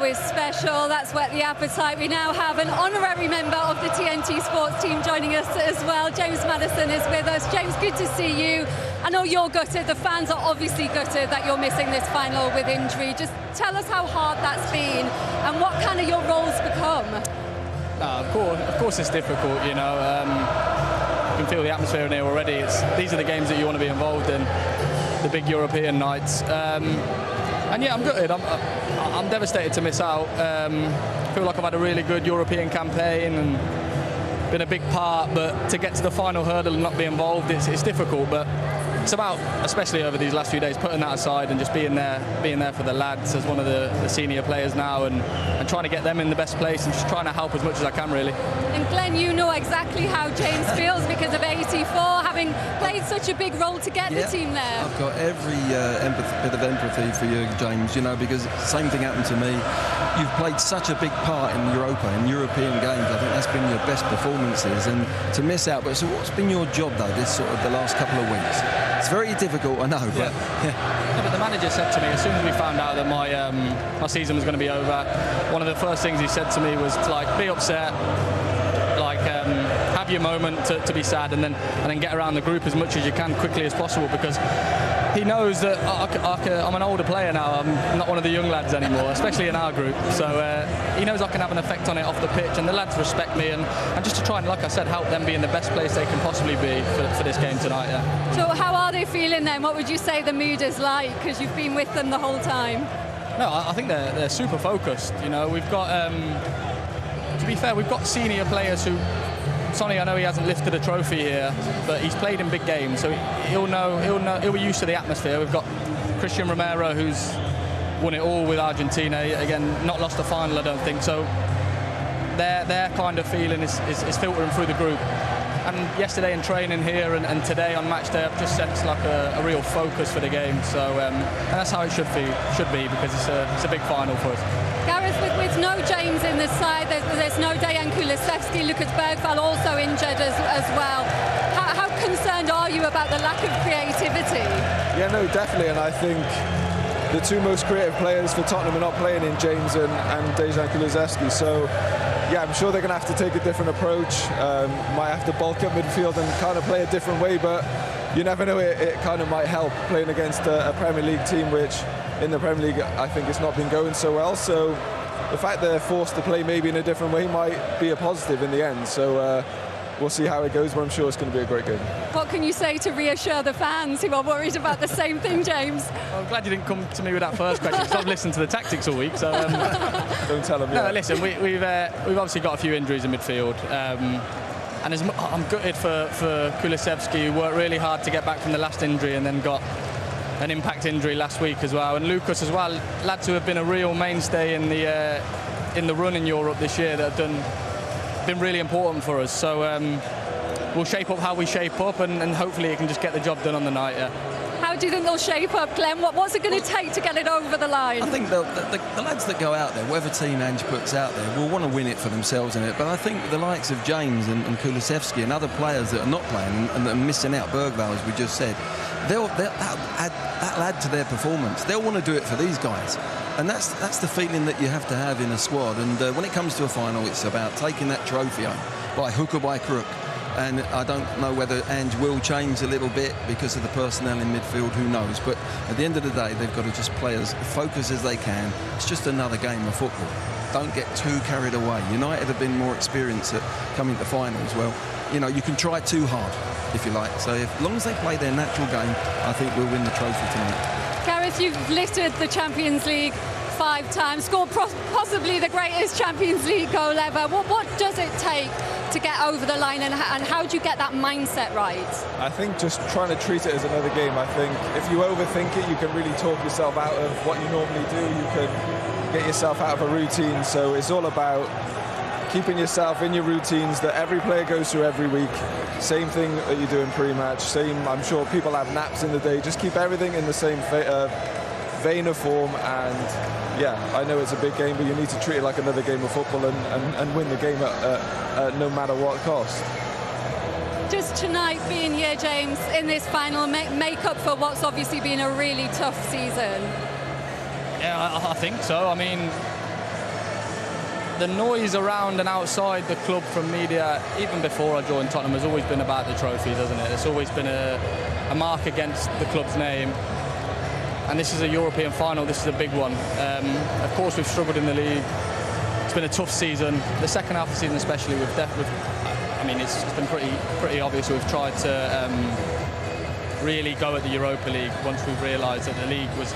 always special. That's whet the appetite. We now have an honorary member of the TNT Sports team joining us as well. James Maddison is with us. James, good to see you. I know you're gutted. The fans are obviously gutted that you're missing this final with injury. Just tell us how hard that's been and what kind of your role's become. Of course it's difficult, you know. You can feel the atmosphere in here already. These are the games that you want to be involved in, the big European nights. And yeah, I'm gutted. I'm devastated to miss out. I feel like I've had a really good European campaign and been a big part, but to get to the final hurdle and not be involved, it's difficult. But it's about, especially over these last few days, putting that aside and just being there for the lads as one of the senior players now, and trying to get them in the best place and just trying to help as much as I can, really. And Glenn, you know exactly how James feels because of 84, having played such a big role to get the team there. I've got every bit of empathy for you, James, you know, because the same thing happened to me. You've played such a big part in Europa, in European games. I think that's been your best performances, and to miss out. But so what's been your job, though, this sort of the last couple of weeks? It's very difficult, I know, but but the manager said to me, as soon as we found out that my season was going to be over, one of the first things he said to me was to, like, be upset, like have your moment to be sad, and then get around the group as much as you can quickly as possible, because he knows that I'm an older player now. I'm not one of the young lads anymore, especially in our group. So he knows I can have an effect on it off the pitch, and the lads respect me, and just to try and, like I said, help them be in the best place they can possibly be for this game tonight. Yeah. So how are they feeling then? What would you say the mood is like, because you've been with them the whole time? No, I think they're super focused. You know, we've got, to be fair, we've got senior players who. Sonny, I know he hasn't lifted a trophy here, but he's played in big games, so he'll be used to the atmosphere. We've got Christian Romero, who's won it all with Argentina. Again, not lost a final, I don't think. So their kind of feeling is filtering through the group. And yesterday in training here and today on match day, I've just sensed like a real focus for the game. So and that's how it should be because it's a big final for us. Gareth, with no James in the side, there's no Dejan Kulusevski, Lucas Bergvall also injured as well. How concerned are you about the lack of creativity? Yeah, no, definitely, and I think the two most creative players for Tottenham are not playing in James and Dejan Kulusevski, so yeah, I'm sure they're going to have to take a different approach, might have to bulk up midfield and kind of play a different way, but you never know, it kind of might help playing against a Premier League team, which in the Premier League I think it's not been going so well, so the fact they're forced to play maybe in a different way might be a positive in the end, so we'll see how it goes, but I'm sure it's going to be a great game. What can you say to reassure the fans who are worried about the same thing, James? Well, I'm glad you didn't come to me with that first question, because I've listened to the tactics all week. So don't tell them. No, listen, we've obviously got a few injuries in midfield, and I'm gutted for Kulusevski, who worked really hard to get back from the last injury and then got an impact injury last week as well, and Lucas as well, lads who have been a real mainstay in the run in Europe this year that have been really important for us. So we'll shape up how we shape up, and hopefully it can just get the job done on the night. Yeah. How do you think they'll shape up, Glenn? What's it going to take to get it over the line? I think the lads that go out there, whatever team Ange puts out there, will want to win it for themselves in it. But I think the likes of James and Kulusevski and other players that are not playing and that are missing out, Bergvall, as we just said, that'll add to their performance. They'll want to do it for these guys. And that's the feeling that you have to have in a squad. And when it comes to a final, it's about taking that trophy home by hook or by crook. And I don't know whether Ange will change a little bit because of the personnel in midfield, who knows. But at the end of the day, they've got to just play as focused as they can. It's just another game of football. Don't get too carried away. United have been more experienced at coming to finals. Well, you know, you can try too hard, if you like. So as long as they play their natural game, I think we'll win the trophy tonight. Gareth, you've lifted the Champions League 5 times, scored possibly the greatest Champions League goal ever. What does it take to get over the line, and how do you get that mindset right? I think just trying to treat it as another game. I think if you overthink it, you can really talk yourself out of what you normally do. You can get yourself out of a routine. So it's all about keeping yourself in your routines that every player goes through every week. Same thing that you do in pre-match. Same, I'm sure people have naps in the day. Just keep everything in the same vein of form, and yeah, I know it's a big game, but you need to treat it like another game of football and win the game at no matter what cost. Just tonight being here, James, in this final, make up for what's obviously been a really tough season? Yeah, I think so. I mean, the noise around and outside the club from media, even before I joined Tottenham, has always been about the trophies, hasn't it? It's always been a mark against the club's name. And this is a European final, this is a big one. Of course, we've struggled in the league. It's been a tough season. The second half of the season especially, I mean, it's been pretty obvious. We've tried to really go at the Europa League once we've realised that the league was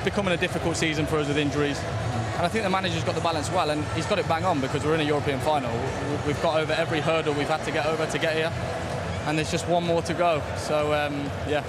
becoming a difficult season for us with injuries. And I think the manager's got the balance well, and he's got it bang on because we're in a European final. We've got over every hurdle we've had to get over to get here, and there's just one more to go. So, yeah.